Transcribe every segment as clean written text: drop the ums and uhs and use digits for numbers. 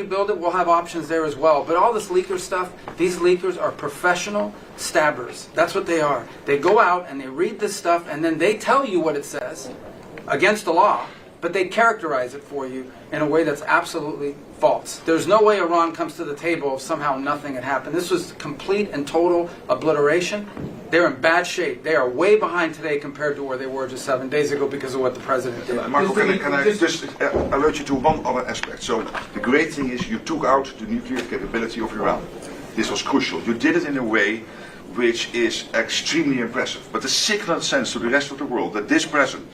build it, we'll have options there as well. But all this leaker stuff, these leakers are professional stabbers. That's what they are. They go out and they read this stuff, and then they tell you what it says against the law, but they characterize it for you in a way that's absolutely false. There's no way Iran comes to the table if somehow nothing had happened. This was complete and total obliteration. They're in bad shape. They are way behind today compared to where they were just 7 days ago because of what the president did. Marco, can I just alert you to one other aspect? So the great thing is you took out the nuclear capability of Iran. This was crucial. You did it in a way which is extremely impressive. But the signal sends to the rest of the world that this president,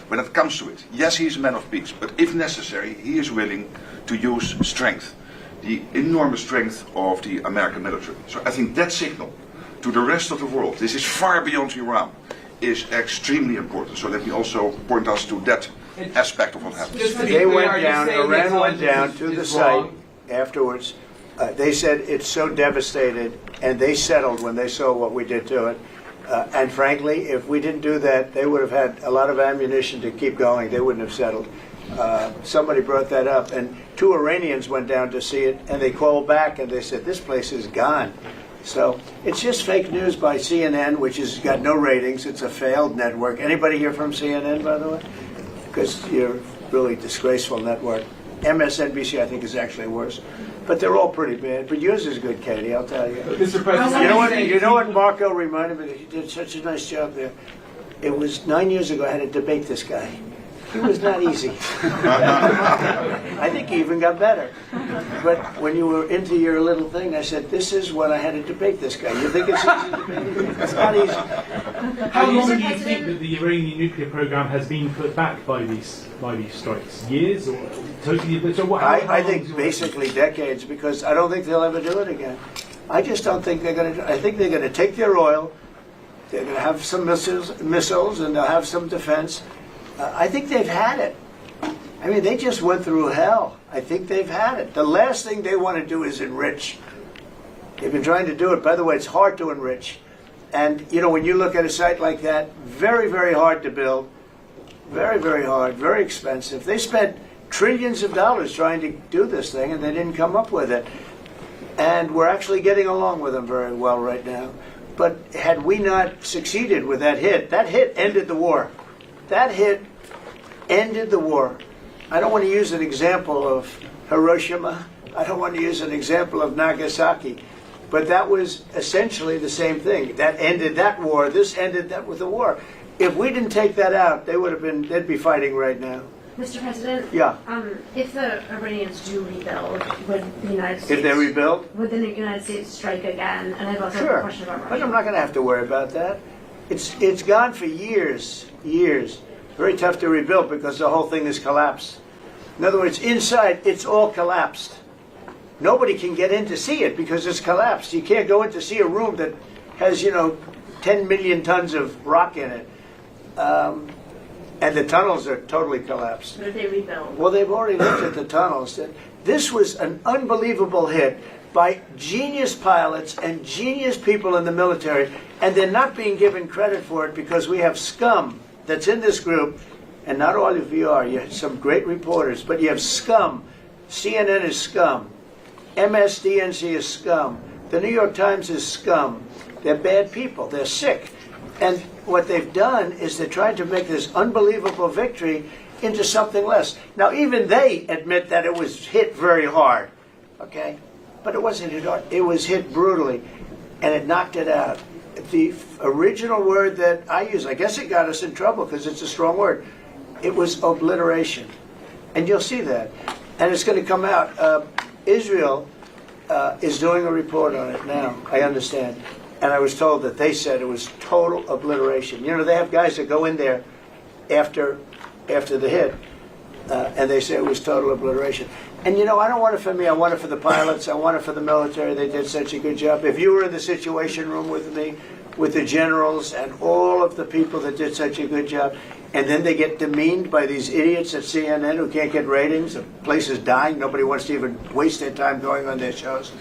when it comes to it, yes, he is a man of peace, but if necessary, he is willing to use strength, the enormous strength of the American military. So I think that signal to the rest of the world, this is far beyond Iran, is extremely important. So let me also point us to that aspect of what happened. They went down, Iran went down to the site afterwards. They said it's so devastated, and they settled when they saw what we did to it. And frankly, if we didn't do that, they would have had a lot of ammunition to keep going. They wouldn't have settled. Somebody brought that up, and 2 Iranians went down to see it, and they called back and they said, this place is gone. So it's just fake news by CNN, which has got no ratings. It's a failed network. Anybody here from CNN, by the way? Because you're a really disgraceful network. MSNBC, I think, is actually worse. But they're all pretty bad. But yours is good, Katie, I'll tell you. Mr. President, You know what Marco reminded me? He did such a nice job there. It was 9 years ago I had to debate this guy. He was not easy. I think he even got better. But when you were into your little thing, I said, this is what I had to debate this guy. You think it's easy to debate him? It's not easy. How long do you think that the Iranian nuclear program has been put back by these strikes? Years or totally? So what, I think basically decades, because I don't think they'll ever do it again. I just don't think they're going to. I think they're going to take their oil. They're going to have some missiles, and they'll have some defense. I think they've had it. I mean, they just went through hell. I think they've had it. The last thing they want to do is enrich. They've been trying to do it. By the way, it's hard to enrich. And, you know, when you look at a site like that, very, very hard to build. Very, very hard. Very expensive. They spent trillions of dollars trying to do this thing, and they didn't come up with it. And we're actually getting along with them very well right now. But had we not succeeded with that hit ended the war. That hit ended the war. I don't want to use an example of Hiroshima. I don't want to use an example of Nagasaki. But that was essentially the same thing. That ended that war. This ended that with the war. If we didn't take that out, they'd be fighting right now. Mr. President? Yeah. If the Iranians do rebuild, would the United States... If they rebuild? Would the United States strike again? And I've also a question about Russia. But I'm not going to have to worry about that. It's gone for years. Very tough to rebuild because the whole thing is collapsed. In other words, inside, it's all collapsed. Nobody can get in to see it because it's collapsed. You can't go in to see a room that has, 10 million tons of rock in it. And the tunnels are totally collapsed. But if they rebuild? Well, they've already looked at the tunnels. This was an unbelievable hit by genius pilots and genius people in the military, and they're not being given credit for it because we have scum that's in this group, and not all of you are. You have some great reporters, but you have scum. CNN is scum. MSDNC is scum. The New York Times is scum. They're bad people. They're sick. And what they've done is they're trying to make this unbelievable victory into something less. Now, even they admit that it was hit very hard, okay? But it wasn't hit hard. It was hit brutally, and it knocked it out. The original word that I use, I guess it got us in trouble because it's a strong word. It was obliteration. And you'll see that. And it's going to come out. Israel is doing a report on it now, I understand. And I was told that they said it was total obliteration. They have guys that go in there after the hit, and they say it was total obliteration. And I don't want it for me. I want it for the pilots. I want it for the military. They did such a good job. If you were in the Situation Room with me, with the generals and all of the people that did such a good job, and then they get demeaned by these idiots at CNN who can't get ratings, the place is dying. Nobody wants to even waste their time going on their shows.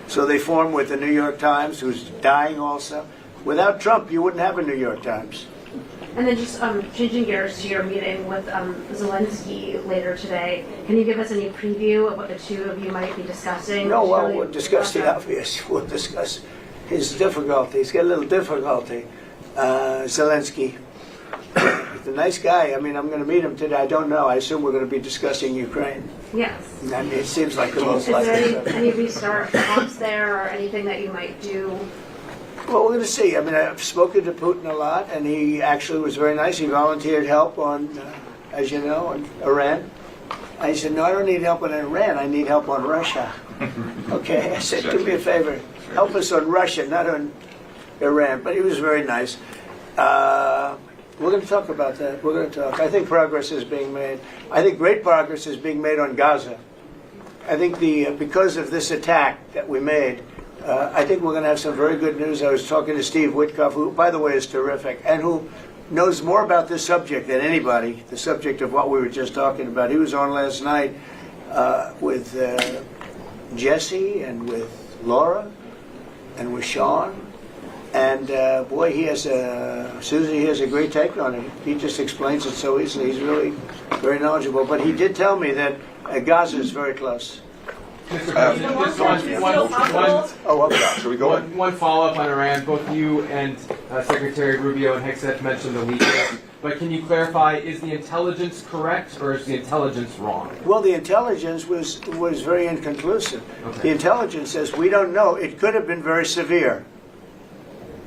So they form with the New York Times, who's dying also. Without Trump, you wouldn't have a New York Times. And then just changing gears to your meeting with Zelensky later today, can you give us any preview of what the two of you might be discussing? No, well, we'll discuss the obvious. We'll discuss his difficulty. He's got a little difficulty. Zelensky. He's a nice guy. I mean, I'm going to meet him today. I don't know. I assume we're going to be discussing Ukraine. Yes. I mean, it seems like the most Is likely. there any restart talks there or anything that you might do? Well, we're going to see. I mean, I've spoken to Putin a lot, and he actually was very nice. He volunteered help on, as you know, on Iran. I said, no, I don't need help on Iran. I need help on Russia. Okay, I said, do me a favor. Help us on Russia, not on Iran. But he was very nice. We're going to talk about that. We're going to talk. I think progress is being made. I think great progress is being made on Gaza. I think because of this attack that we made, I think we're going to have some very good news. I was talking to Steve Witkoff, who, by the way, is terrific, and who knows more about this subject than anybody, the subject of what we were just talking about. He was on last night with Jesse and with Laura and with Sean. And boy, Susie has a great take on it. He just explains it so easily. He's really very knowledgeable. But he did tell me that Gaza is very close. Mr. President, Shall we go? one follow-up on Iran. Both you and Secretary Rubio and Hexet mentioned the leakers. But can you clarify, is the intelligence correct or is the intelligence wrong? Well, the intelligence was very inconclusive. Okay. The intelligence says, we don't know. It could have been very severe.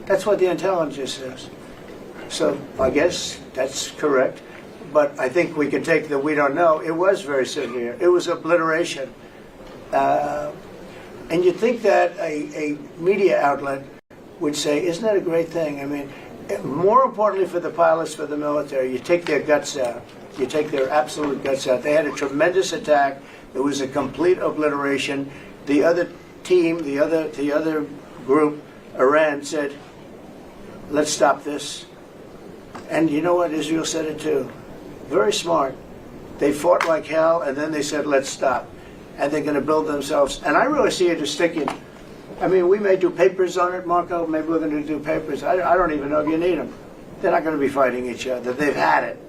That's what the intelligence says. So I guess that's correct. But I think we can take the we don't know. It was very severe. It was obliteration. And you'd think that a media outlet would say, isn't that a great thing? I mean, more importantly for the pilots, for the military, you take their guts out. You take their absolute guts out. They had a tremendous attack. It was a complete obliteration. The other team, the other group, Iran, said, let's stop this. And you know what? Israel said it too. Very smart. They fought like hell, and then they said, let's stop. And they're going to build themselves. And I really see it as sticking. I mean, we may do papers on it, Marco. Maybe we're going to do papers. I don't even know if you need them. They're not going to be fighting each other. They've had it.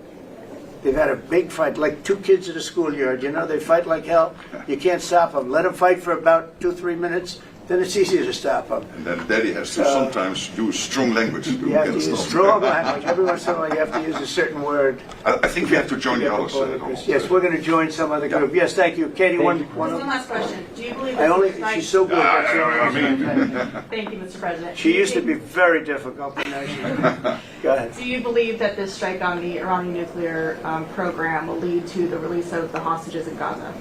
They've had a big fight, like two kids at a schoolyard. You know, they fight like hell. You can't stop them. Let them fight for about 2-3 minutes. Then it's easier to stop them. And then Daddy has to sometimes use strong language to You have to use strong language. Every once in a while you have to use a certain word. I think we have to join the others. Yes, we're going to join some other group. Yes, thank you. Katie, one last question. Do you believe she's so good. That's the only reason. Thank you, Mr. President. She used to be very difficult, but now she... Go ahead. Do you believe that this strike on the Iranian nuclear program will lead to the release of the hostages in Gaza?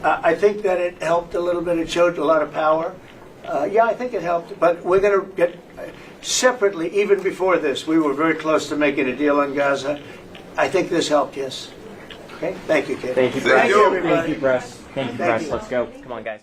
I think that it helped a little bit. It showed a lot of power. Yeah, I think it helped. But we're going to get separately, even before this, we were very close to making a deal on Gaza. I think this helped, yes. Okay? Thank you, Kate. Thank you, Thank Press. you. everybody. Thank you, Press. Thank you, Thank Press. you. Let's go. Come on, guys.